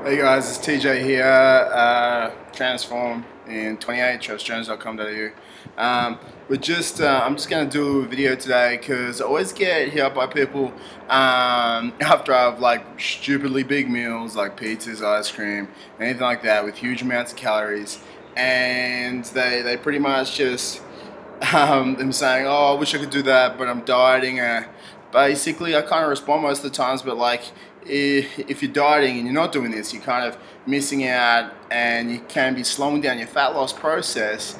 Hey guys, it's TJ here, Transform in 28, trustjones.com.au. I'm just going to do a video today because I always get hit up by people after I have like stupidly big meals like pizzas, ice cream, anything like that with huge amounts of calories, and they pretty much just them saying, oh, I wish I could do that, but I'm dieting. Basically, I kind of respond most of the times, but like, if you're dieting and you're not doing this, you're kind of missing out, and you can be slowing down your fat loss process,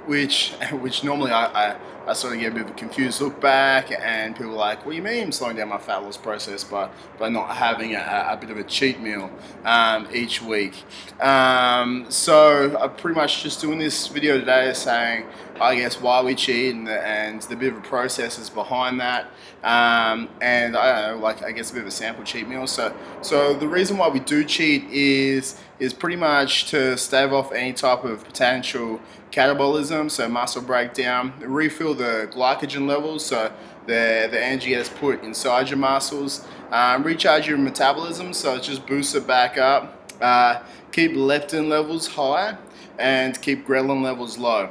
which normally I sort of get a bit of a confused look back, and people are like, what do you mean I'm slowing down my fat loss process by not having a bit of a cheat meal each week? So I'm pretty much just doing this video today saying, I guess, why we cheat and the bit of a processes behind that, and I don't know, like, I guess a bit of a sample cheat meal. So the reason why we do cheat is pretty much to stave off any type of potential catabolism, so muscle breakdown, refill the glycogen levels, so the energy gets put inside your muscles, recharge your metabolism, so it just boosts it back up, keep leptin levels high, and keep ghrelin levels low.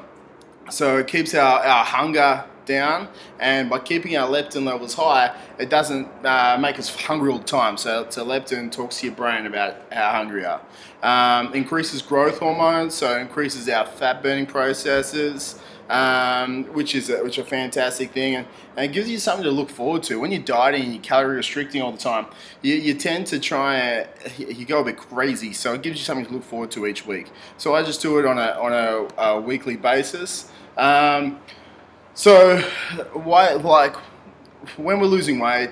So it keeps our hunger down, and by keeping our leptin levels high, it doesn't make us hungry all the time. So leptin talks to your brain about how hungry you are. Increases growth hormones, so increases our fat burning processes, which are a fantastic thing, and it gives you something to look forward to. When you're dieting and you're calorie restricting all the time, you tend to you go a bit crazy, so it gives you something to look forward to each week. So I just do it on a weekly basis. So why, like, when we're losing weight,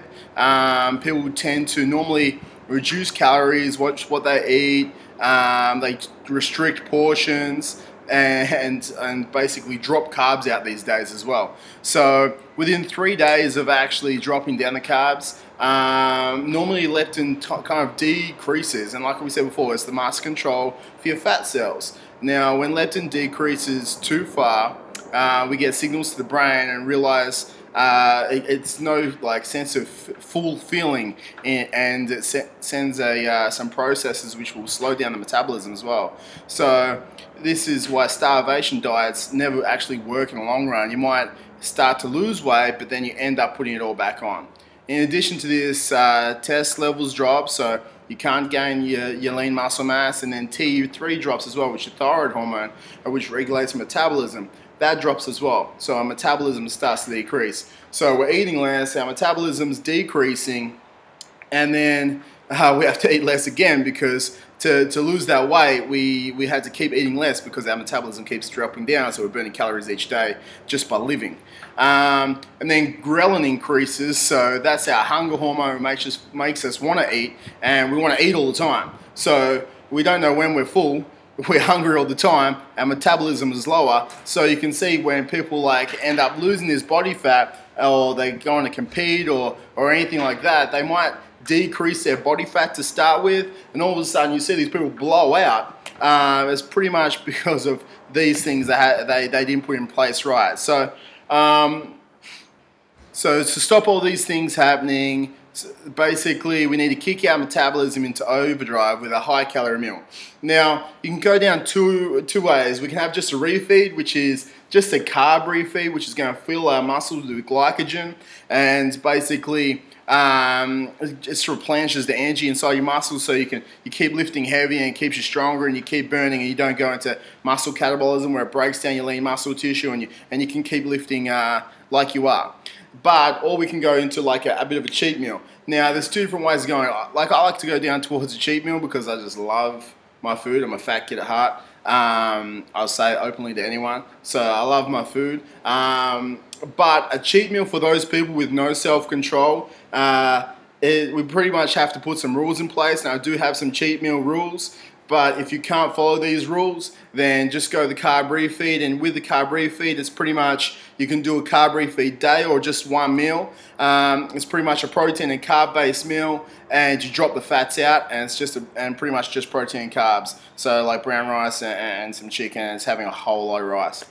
people tend to normally reduce calories, watch what they eat, they restrict portions, and basically drop carbs out these days as well. So within 3 days of actually dropping down the carbs, normally leptin kind of decreases, and like we said before, it's the master control for your fat cells. Now when leptin decreases too far, we get signals to the brain and realize it's no like sense of full feeling, and it sends some processes which will slow down the metabolism as well. So this is why starvation diets never actually work in the long run. You might start to lose weight, but then you end up putting it all back on. In addition to this, test levels drop, so you can't gain your lean muscle mass, and then T3 drops as well, which is thyroid hormone, which regulates metabolism. That drops as well, so our metabolism starts to decrease. So we're eating less, our metabolism's decreasing, and then we have to eat less again, because to lose that weight, we had to keep eating less because our metabolism keeps dropping down, so we're burning calories each day just by living. And then ghrelin increases, so that's our hunger hormone, makes us want to eat, and we want to eat all the time. So we don't know when we're full. We're hungry all the time, our metabolism is lower, so you can see when people like end up losing this body fat, or they go on to compete or anything like that, they might decrease their body fat to start with, and all of a sudden you see these people blow out. It's pretty much because of these things that they didn't put in place right. So to stop all these things happening, basically we need to kick our metabolism into overdrive with a high calorie meal. Now you can go down two ways. We can have just a refeed, which is just a carb refeed, which is going to fill our muscles with glycogen, and basically it just replenishes the energy inside your muscles, so you keep lifting heavy, and it keeps you stronger, and you keep burning, and you don't go into muscle catabolism where it breaks down your lean muscle tissue, and you can keep lifting like you are. But or we can go into like a bit of a cheat meal. Now there's two different ways of going. Like, I like to go down towards a cheat meal because I just love my food. I'm a fat kid at heart. I'll say it openly to anyone. So I love my food. But a cheat meal for those people with no self-control, we pretty much have to put some rules in place. Now I do have some cheat meal rules, but if you can't follow these rules, then just go the carb refeed. And with the carb refeed, it's pretty much, you can do a carb refeed day or just one meal. It's pretty much a protein and carb based meal, and you drop the fats out, and it's pretty much just protein and carbs. So like brown rice and some chicken, and it's having a whole lot of rice.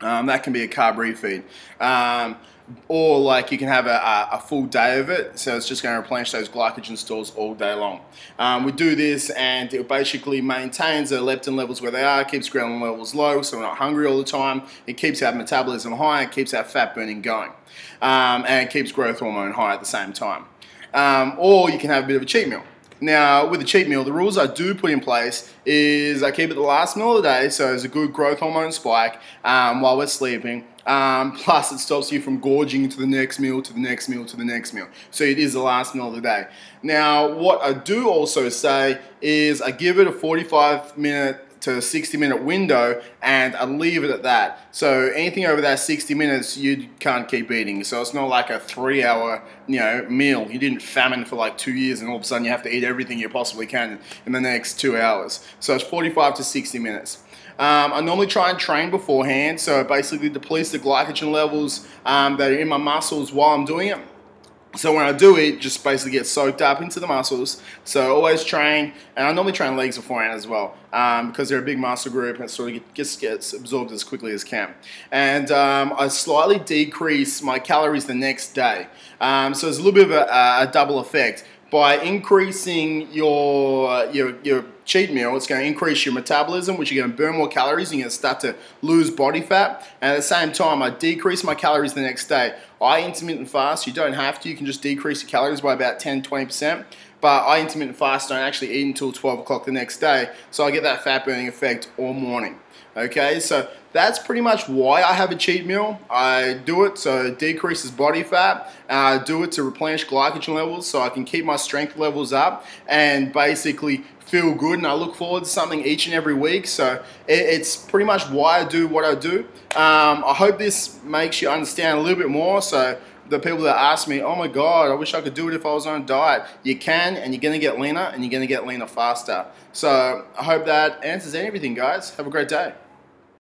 That can be a carb refeed. or like you can have a full day of it, so it's just going to replenish those glycogen stores all day long. We do this and it basically maintains the leptin levels where they are, keeps ghrelin levels low so we're not hungry all the time, it keeps our metabolism high, it keeps our fat burning going, and it keeps growth hormone high at the same time. Or you can have a bit of a cheat meal. Now, with the cheat meal, the rules I do put in place is I keep it the last meal of the day, so there's a good growth hormone spike while we're sleeping. Plus, it stops you from gorging to the next meal, to the next meal, to the next meal. So it is the last meal of the day. Now, what I do also say is I give it a 45-minute to 60-minute window and I leave it at that. So anything over that 60 minutes you can't keep eating. So it's not like a 3-hour meal. You didn't famine for like 2 years and all of a sudden you have to eat everything you possibly can in the next 2 hours. So it's 45 to 60 minutes. I normally try and train beforehand, so it basically depletes the glycogen levels that are in my muscles while I'm doing it. So when I do it, just basically get soaked up into the muscles. So always train, and I normally train legs beforehand as well, because they're a big muscle group and it sort of gets absorbed as quickly as can. And I slightly decrease my calories the next day. So there's a little bit of a double effect. By increasing your cheat meal, it's going to increase your metabolism, which you're going to burn more calories and you're going to start to lose body fat. And at the same time, I decrease my calories the next day. I intermittent fast. You don't have to. You can just decrease your calories by about 10-20%. But I intermittent fast, don't actually eat until 12 o'clock the next day. So I get that fat burning effect all morning. Okay, so that's pretty much why I have a cheat meal. I do it so it decreases body fat. I do it to replenish glycogen levels so I can keep my strength levels up and basically feel good, and I look forward to something each and every week. So it's pretty much why I do what I do. I hope this makes you understand a little bit more. So the people that ask me, oh my God, I wish I could do it if I was on a diet. You can, and you're going to get leaner, and you're going to get leaner faster. So I hope that answers everything, guys. Have a great day.